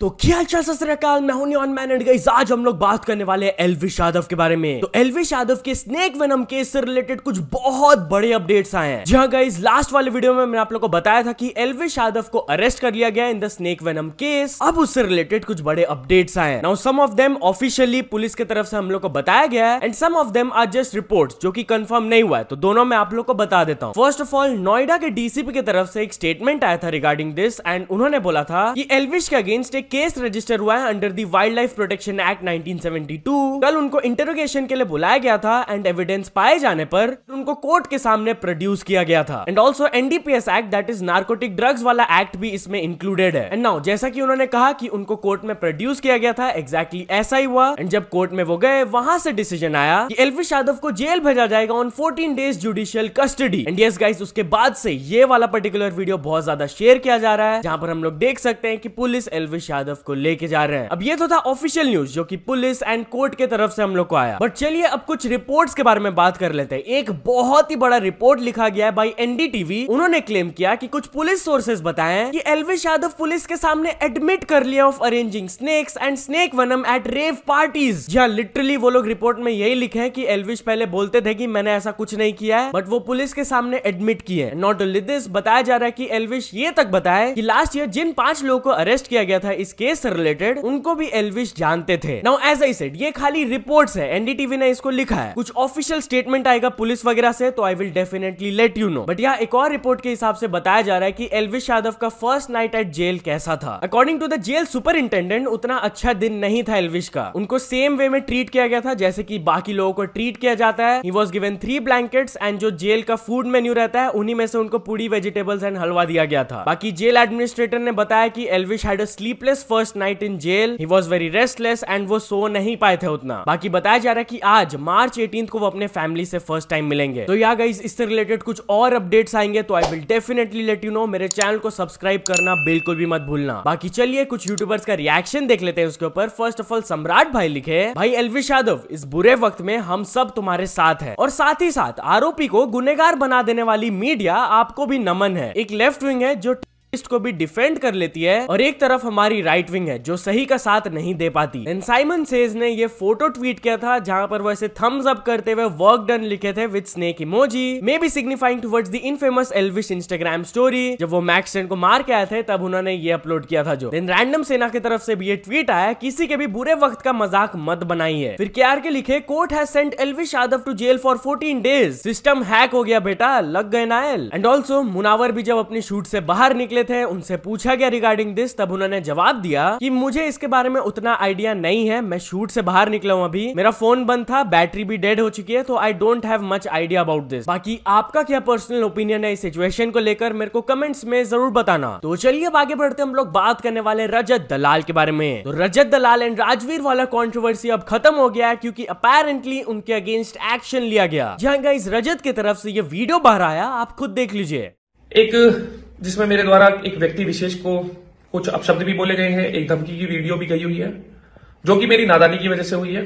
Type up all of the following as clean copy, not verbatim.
तो क्या हालचाल सत श्री अकाल, मैं हूं नियॉन मैन एंड गाइस आज हम लोग बात करने वाले हैं एल्विश यादव के बारे में। तो एल्विश यादव के स्नेक वेनम केस से रिलेटेड कुछ बहुत बड़े अपडेट्स आए हैं। जी हां गाइस, लास्ट वाले वीडियो में मैंने आप लोगों को बताया था कि एल्विश यादव को अरेस्ट कर लिया गया in the snake venom case. अब उससे रिलेटेड कुछ बड़े अपडेट्स आए हैं। Now some of them officially police की तरफ से हम लोग को बताया गया है and some of them are just reports जो कि कंफर्म नहीं हुआ है। तो दोनों मैं आप लोग को बता देता हूँ। फर्स्ट ऑफ ऑल, नोएडा के डीसीपी की तरफ से एक स्टेटमेंट आया था रिगार्डिंग दिस एंड उन्होंने बोला था कि एल्विश के अगेंस्ट एक case register under the wild life protection act 1972। कल उनको इंटरोगेशन के लिए बुलाया गया था एंड एविडेंस पाए जाने पर उनको कोर्ट के सामने प्रोड्यूस किया गया था। And also NDPS act, that is narcotic drugs वाला एक्ट भी इसमें इंक्लूडेड है। एंड नाउ जैसा कि उन्होंने कहा कि उनको कोर्ट में प्रोड्यूस किया गया था, एग्जैक्टली ऐसा ही हुआ। एंड जब कोर्ट में वो गए, वहां से डिसीजन आया कि एल्विश यादव को जेल भेजा जाएगा on 14 days judicial custody. And yes guys, उसके बाद से ये वाला पर्टिकुलर वीडियो बहुत ज्यादा शेयर किया जा रहा है, जहां पर हम लोग देख सकते हैं कि पुलिस एल्विश यादव को लेके जा रहे हैं। अब ये तो था ऑफिशियल न्यूज जो कि पुलिस एंड कोर्ट के तरफ से हम लोग को आया। बट चलिए अब कुछ रिपोर्ट्स के बारे में बात कर लेते हैं। एक बहुत ही बड़ा रिपोर्ट लिखा गया है बाय एनडीटीवी। उन्होंने क्लेम किया कि कुछ पुलिस सोर्सेज बताएं कि एल्विश यादव पुलिस के सामने एडमिट कर लिया of arranging snakes and snake venom at rave parties. जहां लिटरली वो लोग रिपोर्ट में यही लिखे हैं कि एल्विश पहले बोलते थे कि मैंने ऐसा कुछ नहीं किया है, बट वो पुलिस के सामने एडमिट किए। नॉट ओनली दिस, बताया जा रहा है कि एल्विश ये तक बताए कि लास्ट ईयर जिन 5 लोगों को अरेस्ट किया गया था इस केस से रिलेटेड, उनको भी एल्विश जानते थे। नाउ एज आई सेड, ये खाली रिपोर्ट्स है, एनडीटीवी ने इसको लिखा है। कुछ ऑफिशियल स्टेटमेंट आएगा पुलिस वगैरह से तो I will definitely let you know. But यहाँ एक और रिपोर्ट के हिसाब से बताया जा रहा है कि एल्विश यादव का फर्स्ट नाइट एट जेल कैसा था। According to the jail superintendent, उतना अच्छा दिन नहीं था एल्विश का। उनको सेम वे में ट्रीट किया गया था जैसे कि बाकी लोगों को ट्रीट किया जाता है। He was given 3 blankets and जो जेल का फूड मेन्यू रहता है उन्हीं में से उनको पूरी वेजिटेबल्स एंड हलवा दिया गया था। बाकी जेल एडमिनिस्ट्रेटर ने बताया कि Elvish had a sleepless first night in jail. He was very restless and वो सो नहीं पाए थे उतना। बाकी बताया जा रहा है कि आज मार्च 18 को वो अपने फैमिली से फर्स्ट टाइम मिलेंगे। तो या गाइस, इससे रिलेटेड कुछ और अपडेट्स आएंगे तो I will definitely let you know. मेरे चैनल को सब्सक्राइब करना बिल्कुल भी मत भूलना। बाकी चलिए कुछ यूट्यूबर्स का रिएक्शन देख लेते हैं उसके ऊपर। फर्स्ट ऑफ ऑल, सम्राट भाई लिखे, भाई एल्विश यादव, इस बुरे वक्त में हम सब तुम्हारे साथ है और साथ ही साथ आरोपी को गुनहगार बना देने वाली मीडिया आपको भी नमन है। एक लेफ्ट विंग है जो को भी डिफेंड कर लेती है और एक तरफ हमारी राइट विंग है जो सही का साथ नहीं दे पाती। एंड साइमन सेज ने ये फोटो ट्वीट किया था जहां पर वो ऐसे थम्स अप करते हुए वर्क डन लिखे थे with snake emoji, may be signifying towards the infamous Elvish Instagram story. जब वो मैक्स टेन को मार के आए थे तब उन्होंने ये अपलोड किया था। जो देन रैंडम सेना की तरफ से भी ये ट्वीट आया, किसी के भी बुरे वक्त का मजाक मत बनाइए। फिर केआर के लिखे, court has sent Elvish Yadav to jail for 14 days. System hack हो गया बेटा, लग गए नायल। एंड ऑल्सो मुनावर भी जब अपनी शूट से बाहर निकले थे, उनसे पूछा गया रिगार्डिंग दिस, तब उन्होंने जवाब दिया कि मुझे इसके बारे में उतना आइडिया नहीं है, मैं शूट से बाहर निकला हूं अभी, मेरा फोन बंद था, बैटरी भी डेड हो चुकी है, तो I don't have much idea about this. बाकी आपका क्या पर्सनल ओपिनियन है इस सिचुएशन को लेकर, मेरे को कमेंट्स में जरूर बताना। तो चलिए अब आगे बढ़ते हम लोग बात करने वाले रजत दलाल के बारे में। तो रजत दलाल एंड राजवीर वाला कंट्रोवर्सी अब खत्म हो गया है क्योंकि अपेरेंटली उनके अगेंस्ट एक्शन लिया गया। जहां गाइस रजत की तरफ से ये वीडियो बाहर आया, आप खुद देख लीजिए। एक जिसमें मेरे द्वारा एक व्यक्ति विशेष को कुछ अपशब्द भी बोले गए हैं, एक धमकी की वीडियो भी गई हुई है जो कि मेरी नादानी की वजह से हुई है।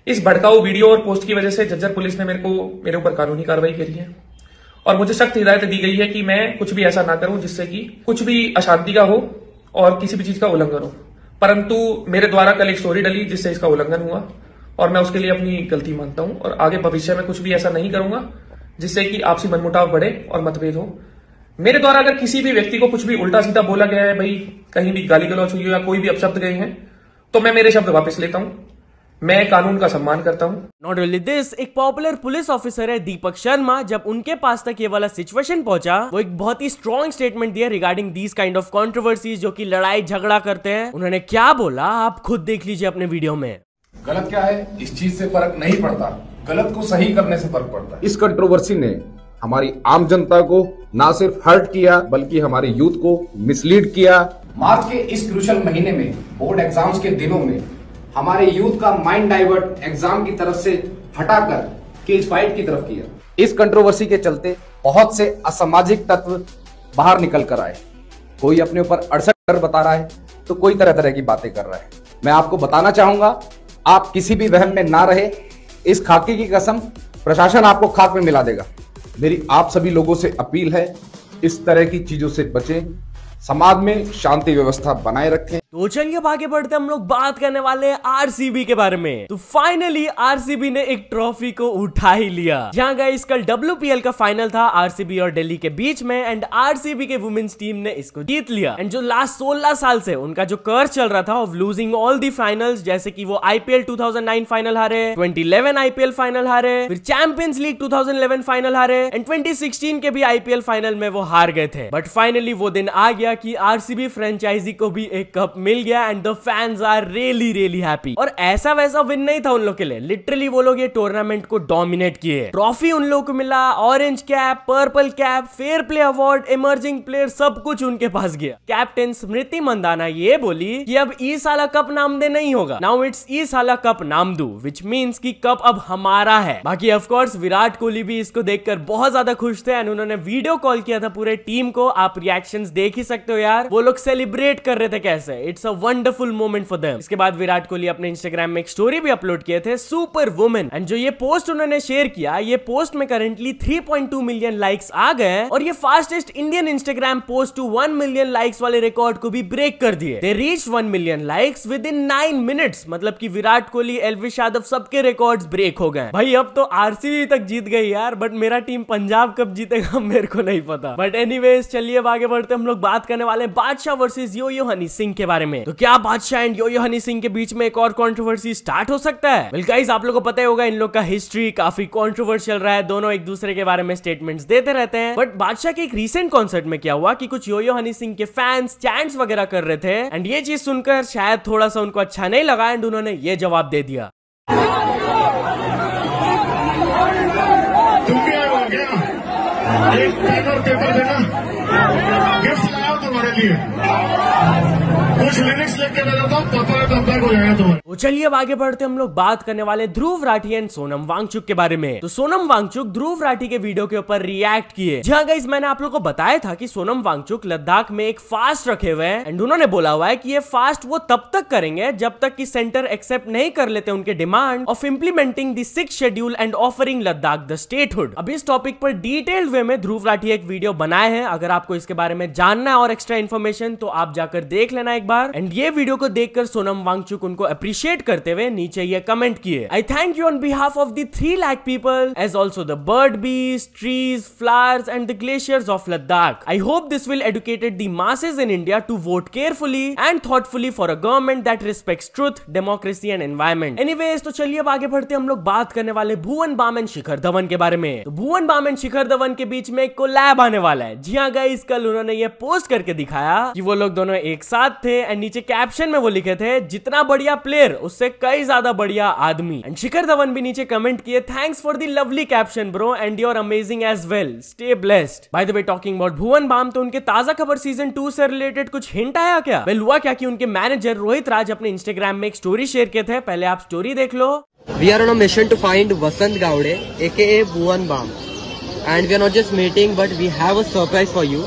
इस भड़काऊ वीडियो और पोस्ट की वजह से झज्जर पुलिस ने मेरे ऊपर कानूनी कार्रवाई करी है और मुझे सख्त हिदायत दी गई है कि मैं कुछ भी ऐसा ना करूं जिससे कि कुछ भी अशांति का हो और किसी भी चीज का उल्लंघन हो। परंतु मेरे द्वारा कल एक स्टोरी डली जिससे इसका उल्लंघन हुआ और मैं उसके लिए अपनी गलती मानता हूं और आगे भविष्य में कुछ भी ऐसा नहीं करूंगा जिससे कि आपसी मनमुटाव बढ़े और मतभेद हो। मेरे द्वारा अगर किसी भी व्यक्ति को कुछ भी उल्टा सीधा बोला गया है, भाई कहीं भी गाली गलौज हुई हो या कोई भी अपशब्द गए हैं, तो मैं मेरे शब्द वापस लेता हूं। मैं कानून का सम्मान करता हूं। नॉट ओनली दिस, एक पॉपुलर पुलिस ऑफिसर है दीपक शर्मा, जब उनके पास तक ये वाला सिचुएशन पहुंचा, वो एक बहुत ही स्ट्रॉन्ग स्टेटमेंट दिया regarding these kind of controversies जो कि लड़ाई झगड़ा करते हैं। उन्होंने क्या बोला आप खुद देख लीजिए अपने वीडियो में। गलत क्या है इस चीज से फर्क नहीं पड़ता, गलत को सही करने से फर्क पड़ता है। इस कंट्रोवर्सी ने हमारी आम जनता को ना सिर्फ हर्ट किया बल्कि हमारे यूथ को मिसलीड किया। मार्च के इस क्रूशल महीने में बोर्ड एग्जाम्स के दिनों में हमारे यूथ का माइंड डाइवर्ट एग्जाम की तरफ से हटाकर केस फाइट की तरफ किया। इस कंट्रोवर्सी के चलते बहुत से असामाजिक तत्व बाहर निकल कर आए। कोई अपने ऊपर 68 डर बता रहा है तो कोई तरह तरह की बातें कर रहा है। मैं आपको बताना चाहूंगा, आप किसी भी वहम में ना रहे। इस खाकी की कसम, प्रशासन आपको खाक में मिला देगा। मेरी आप सभी लोगों से अपील है, इस तरह की चीजों से बचें, समाज में शांति व्यवस्था बनाए रखें। तो चलिए अब आगे बढ़ते हम लोग बात करने वाले हैं आरसीबी के बारे में। तो फाइनली आरसीबी ने एक ट्रॉफी को उठा ही लिया। जहां गाइस कल WPL का फाइनल था आरसीबी और दिल्ली के बीच में एंड आरसीबी के वुमेन्स टीम ने इसको जीत लिया। एंड जो लास्ट 16 साल से उनका जो कर्ज चल रहा था of losing all the finals, जैसे कि वो IPL 2009 फाइनल हारे, 2011 IPL फाइनल हारे, फिर चैंपियंस लीग 2011 फाइनल हारे एंड 2016 के भी IPL फाइनल में वो हार गए थे। बट फाइनली वो दिन आ गया कि आरसीबी फ्रेंचाइजी को भी एक कप मिल गया and the fans are really happy. और ऐसा वैसा विन नहीं था उन लोग के लिए, लिटरली वो लोग ये टूर्नामेंट को डोमिनेट किए। ट्रॉफी उन लोगों को मिला, orange cap, purple cap, fair play award, emerging player, सब कुछ उनके पास गया। कैप्टन स्मृति मंदाना ये बोली कि अब ईसाला कप नाम दे नहीं होगा, नाउ इट्स ईसाला कप नाम दो, विच मींस कि कप अब हमारा है। बाकी ऑफ कोर्स विराट कोहली भी इसको देखकर बहुत ज्यादा खुश थे एंड उन्होंने वीडियो कॉल किया था पूरे टीम को। आप रिएक्शंस देख ही सकते हो यार, वो लोग सेलिब्रेट कर रहे थे कैसे। It's a wonderful moment for them. इसके बाद विराट कोहली अपने इंस्टाग्राम में एक स्टोरी भी अपलोड किए थे, सुपर वुमेन, एंड जो ये पोस्ट उन्होंने शेयर किया, ये पोस्ट में करंटली 3.2 मिलियन लाइक्स आ गए और ये fastest Indian Instagram post to 1 million likes वाले रिकॉर्ड को भी ब्रेक कर दिए। They reach 1 million likes within 9 minutes. मतलब कि विराट कोहली, एल्विश यादव सबके रिकॉर्ड्स ब्रेक हो गए। भाई अब तो आरसीबी तक जीत गई यार, बट मेरा टीम पंजाब कब जीतेगा मेरे को नहीं पता। बट एनीवेज चलिए अब आगे बढ़ते हम लोग बात करने वाले हैं बादशाह वर्सेस यो-यो हनी सिंह के बारे में। तो क्या बादशाह एंड यो-यो हनी सिंह के बीच में एक और कंट्रोवर्सी स्टार्ट हो सकता है? वेल गाइस, आप लोगों को पता ही होगा इन लोग का हिस्ट्री काफी कंट्रोवर्शियल रहा है, दोनों एक दूसरे के बारे में स्टेटमेंट्स देते रहते हैं। बट बादशाह के एक रीसेंट कॉन्सर्ट में क्या हुआ कि कुछ यो-यो हनी सिंह के फैंस चैंट्स वगैरह कर रहे थे एंड ये चीज सुनकर शायद थोड़ा सा उनको अच्छा नहीं लगा एंड उन्होंने ये जवाब दे दिया। एक पेन और पेपर देना, गिफ्ट लाया तुम्हारे लिए, कुछ लिरिक्स लिख के दे देता हूँ, पता कब हो जाएगा तुम्हारे। तो चलिए अब आगे बढ़ते हम लोग बात करने वाले ध्रुव राठी एंड सोनम वांगचुक के बारे में। तो सोनम वांगचुक ध्रुव राठी के वीडियो के ऊपर रिएक्ट किए। जहां गाइस मैंने आप लोगों को बताया था कि सोनम वांगचुक लद्दाख में एक फास्ट रखे हुए हैं एंड उन्होंने बोला हुआ है कि ये फास्ट वो तब तक करेंगे जब तक कि सेंटर एक्सेप्ट नहीं कर लेते उनके demand of implementing the 6th schedule and offering Ladakh the statehood. अब इस टॉपिक पर डिटेल्ड वे में ध्रुव राठी एक वीडियो बनाए हैं, अगर आपको इसके बारे में जानना है और एक्स्ट्रा इन्फॉर्मेशन तो आप जाकर देख लेना एक बार। एंड ये वीडियो को देखकर सोनम वांगचुक उनको अप्रिशिएट करते हुए नीचे ये कमेंट किए, I thank you on behalf of the 3 lakh people as also the bird bees, trees, flowers and the glaciers of Ladakh. I hope this will educated the masses in India to vote carefully and thoughtfully for a government that respects truth, democracy and environment. Anyways तो चलिए अब आगे बढ़ते हम लोग बात करने वाले भुवन बाम एंड शिखर धवन के बारे में। तो भुवन बाम एंड शिखर धवन के बीच में एक कोलैब आने वाला है। जी हाँ गाइस, कल उन्होंने ये पोस्ट करके दिखाया कि वो लोग दोनों एक साथ थे एंड नीचे कैप्शन में वो लिखे थे, जितना बढ़िया प्लेयर उससे कई ज्यादा बढ़िया आदमी। एंड शिखर धवन भी नीचे कमेंट किए, thanks for the lovely caption bro and you are amazing as well, stay blessed. By the way talking about Bhuvan Bam, तो उनके ताजा खबर सीजन 2 से रिलेटेड कुछ हिंट आया क्या? वेल हुआ क्या कि उनके मैनेजर रोहित राज अपने इंस्टाग्राम में एक स्टोरी शेयर किए थे, पहले आप स्टोरी देख लो। We are on a mission to find Vasant Gowde, aka Bhuvan Bam, and we are not just meeting, but we have a surprise for you.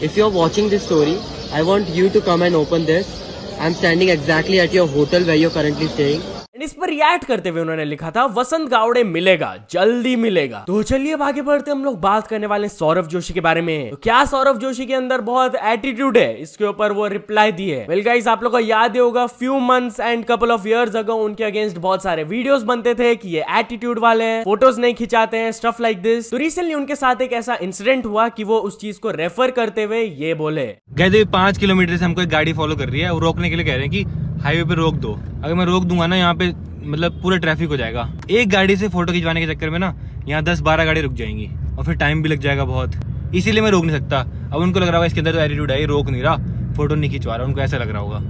If you are watching this story, I want you to come and open this. I'm standing exactly at your hotel where you're currently staying. इस पर react करते हुए उन्होंने लिखा था, वसंत गावड़े मिलेगा, जल्दी मिलेगा। तो चलिए अब आगे बढ़ते हम लोग बात करने वाले सौरव जोशी के बारे में। तो क्या सौरव जोशी के अंदर बहुत एटीट्यूड है, इसके ऊपर वो रिप्लाई दिए। वेल गाइस, आप लोगों को याद ही होगा few months and couple of years ago उनके अगेंस्ट बहुत सारे वीडियोस बनते थे कि ये एटीट्यूड वाले हैं, फोटोज नहीं खिंचाते हैं, स्टफ लाइक दिस। तो रिसेंटली उनके साथ एक ऐसा इंसिडेंट हुआ कि वो उस चीज को रेफर करते हुए ये बोले, गए 5 किलोमीटर से हमको एक गाड़ी फॉलो कर रही है और रोकने के लिए कह रहे हैं कि हाईवे पे रोक दो। अगर मैं रोक दूंगा ना, यहाँ पे मतलब पूरा ट्रैफिक हो जाएगा। एक गाड़ी से फोटो खिंचवाने के चक्कर में ना यहाँ 10-12 गाड़ी रुक जाएंगी और फिर टाइम भी लग जाएगा बहुत, इसीलिए मैं रोक नहीं सकता। अब उनको लग रहा होगा इसके अंदर तो एटीट्यूड है, ये रोक नहीं रहा, फोटो नहीं खिंचवा रहा, उनको ऐसा लग रहा होगा।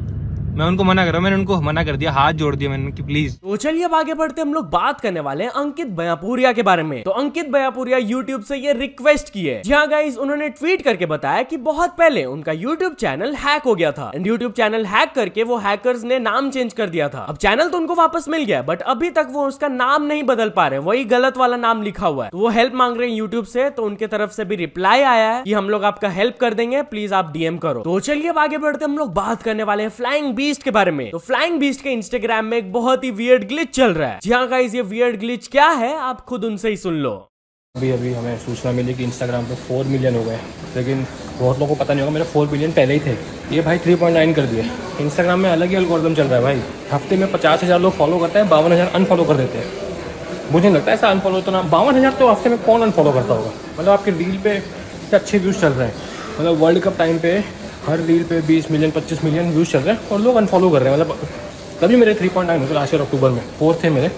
मैं उनको मना कर रहा हूँ, मैंने उनको मना कर दिया, हाथ जोड़ दिया मैंने कि प्लीज। तो चलिए अब आगे बढ़ते हम लोग बात करने वाले हैं अंकित बयापुरिया के बारे में। तो अंकित बयापुरिया यूट्यूब से ये रिक्वेस्ट की है। जी हाँ गाइस, उन्होंने ट्वीट करके बताया कि बहुत पहले उनका यूट्यूब चैनल हैक हो गया था एंड यूट्यूब चैनल हैक करके वो हैकर्स ने नाम चेंज कर दिया था। अब चैनल तो उनको वापस मिल गया, बट अभी तक वो उसका नाम नहीं बदल पा रहे, वही गलत वाला नाम लिखा हुआ है। तो वो हेल्प मांग रहे हैं यूट्यूब से, तो उनके तरफ से भी रिप्लाई आया है कि हम लोग आपका हेल्प कर देंगे, प्लीज आप डीएम करो। तो चलिए अब आगे बढ़ते हम लोग बात करने वाले हैं फ्लाइंग बीस्ट के बारे में। तो फ्लाइंग बीस्ट के इंस्टाग्राम में एक बहुत ही वियर्ड ग्लिच चल रहा है। जी हाँ गाइस, ये वियर्ड ग्लिच क्या है आप खुद उनसे ही सुन लो। अभी हमें सूचना मिली कि इंस्टाग्राम पे 4 मिलियन हो गए, लेकिन बहुत लोगों को पता नहीं होगा मेरे 4 बिलियन पहले ही थे, ये भाई 3.9 कर दिए। इंस्टाग्राम में अलग ही एल्गोरिथम चल रहा है भाई, हफ्ते में 50,000 लोग फॉलो करते हैं, 52,000 अनफॉलो कर देते हैं। मुझे नहीं लगता ऐसा अनफॉलो तो ना, 52,000 तो हफ्ते में कौन अनफॉलो करता होगा। मतलब आपके रील पे अच्छे व्यूज़ चल रहे हैं, मतलब वर्ल्ड कप टाइम पे हर रील पे 20 मिलियन 25 मिलियन व्यूज़ चल रहे हैं और लोग अनफॉलो कर रहे हैं। मतलब तभी मेरे 3.9 होते लास्ट ईयर अक्टूबर में, 4 थे मेरे,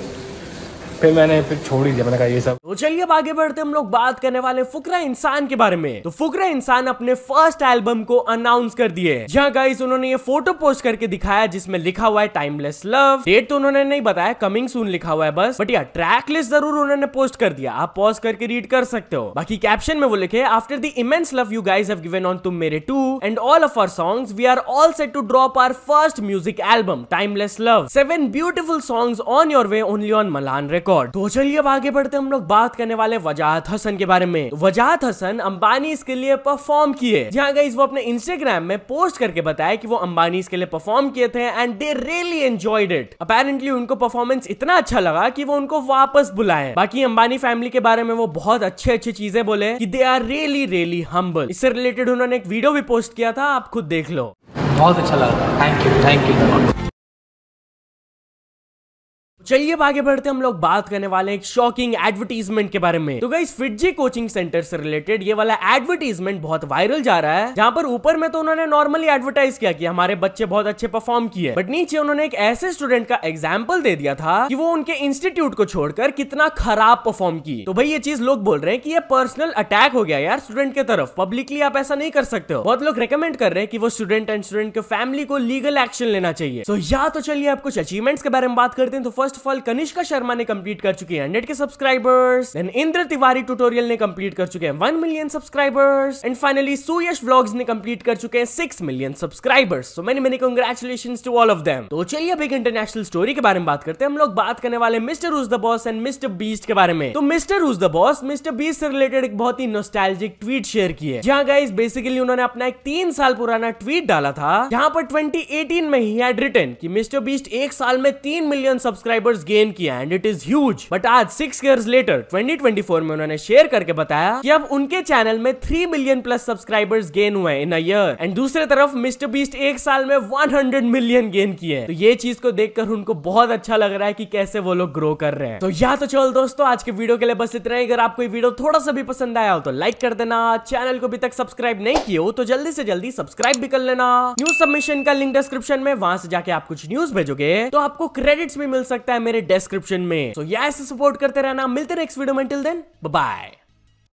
फिर मैंने छोड़ ही दिया, मैंने कहा ये सब। तो चलिए अब आगे बढ़ते हम लोग बात करने वाले फुकरा इंसान के बारे में। तो फुकरा इंसान अपने फर्स्ट एल्बम को अनाउंस कर दिए। जहां गाइस उन्होंने ये फोटो पोस्ट करके दिखाया जिसमें लिखा हुआ है टाइमलेस लव। डेट तो उन्होंने नहीं बताया, कमिंग सून लिखा हुआ है बस, बट या ट्रैक लिस्ट जरूर उन्होंने पोस्ट कर दिया, आप पॉज करके रीड कर सकते हो। बाकी कैप्शन में वो लिखे, after the immense love you guys have given on Tum Mere too and all of our songs we are all set to drop our first music album timeless love, 7 beautiful songs on your way only on मलान record. तो चलिए अब आगे बढ़ते हम लोग बात करने वाले वजाहत हसन के बारे में। वजाहत हसन अंबानी के लिए परफॉर्म किए, जहां गाइस वो अपने इंस्टाग्राम में पोस्ट करके बताया कि वो अंबानी के लिए परफॉर्म किए थे and they really enjoyed it. Apparently उनको परफॉर्मेंस इतना अच्छा लगा कि वो उनको वापस बुलाए। बाकी अंबानी फैमिली के बारे में वो बहुत अच्छे चीजें बोले कि they are really really humble. इससे रिलेटेड उन्होंने एक वीडियो भी पोस्ट किया था, आप खुद देख लो। बहुत अच्छा लगा, थैंक यू। चलिए अब आगे बढ़ते हम लोग बात करने वाले एक शॉकिंग एडवर्टीजमेंट के बारे में। तो गाइस फिटजी कोचिंग सेंटर से रिलेटेड ये वाला एडवर्टीजमेंट बहुत वायरल जा रहा है, जहां पर ऊपर में तो उन्होंने नॉर्मली एडवर्टाइज किया कि हमारे बच्चे बहुत अच्छे परफॉर्म किए, बट नीचे उन्होंने एक ऐसे स्टूडेंट का एग्जाम्पल दे दिया था कि वो उनके इंस्टीट्यूट को छोड़कर कितना खराब परफॉर्म की। तो भाई ये चीज लोग बोल रहे हैं कि ये पर्सनल अटैक हो गया यार स्टूडेंट के तरफ, पब्लिकली आप ऐसा नहीं कर सकते हो। बहुत लोग रिकमेंड कर रहे हैं कि वो स्टूडेंट एंड स्टूडेंट के फैमिली को लीगल एक्शन लेना चाहिए। तो चलिए आप कुछ अचीवमेंट्स के बारे में बात करते हैं। तो first of all Kanishka Sharma ने कंप्लीट कर चुकी है 100 के subscribers, then Indra Tiwari tutorial ने कंप्लीट कर चुके हैं 1 million subscribers, and finally Suyash vlogs ने कंप्लीट कर चुके हैं 6 million subscribers. So many congratulations to all of them. तो चलिए अब एक इंटरनेशनल स्टोरी के बारे में बात करते हैं। हम लोग बात करने वाले mister who's the boss and mister Beast के बारे में। तो mister who's the boss mister Beast से रिलेटेड एक बहुत ही नॉस्टैल्जिक ट्वीट शेयर की है, जहां गाइस बेसिकली उन्होंने अपना एक 3 साल पुराना ट्वीट डाला था, जहां पर 2018 में ही हैड रिटन कि मिस्टर बीस्ट एक साल में 3 मिलियन सब्सक्राइबर्स गेन किया and it is huge. But आज 6 इयर्स लेटर 2024 में उन्होंने शेयर करके बताया कि अब उनके चैनल में 3 मिलियन प्लस सब्सक्राइबर्स गेन हुए इन अ ईयर। एंड दूसरी तरफ मिस्टर बीस्ट एक साल में 100 मिलियन गेन किए। तो ये चीज को देखकर उनको बहुत अच्छा लग रहा है कि कैसे वो लोग ग्रो कर रहे हैं। तो तो चल दोस्तों आज के वीडियो के लिए बस इतना ही। अगर आपको ये वीडियो थोड़ा सा भी पसंद आया हो तो लाइक कर देना, चैनल को अभी तक सब्सक्राइब नहीं किए हो तो जल्दी से जल्दी सब्सक्राइब भी कर लेना। न्यूज सबमिशन का लिंक डिस्क्रिप्शन में, वहां से जाके आप कुछ न्यूज भेजोगे तो आपको क्रेडिट्स भी मिल सकता है मेरे डिस्क्रिप्शन में। तो ऐसे सपोर्ट करते रहना। मिलते हैं नेक्स्ट वीडियो में, टिल देन बाय बाय।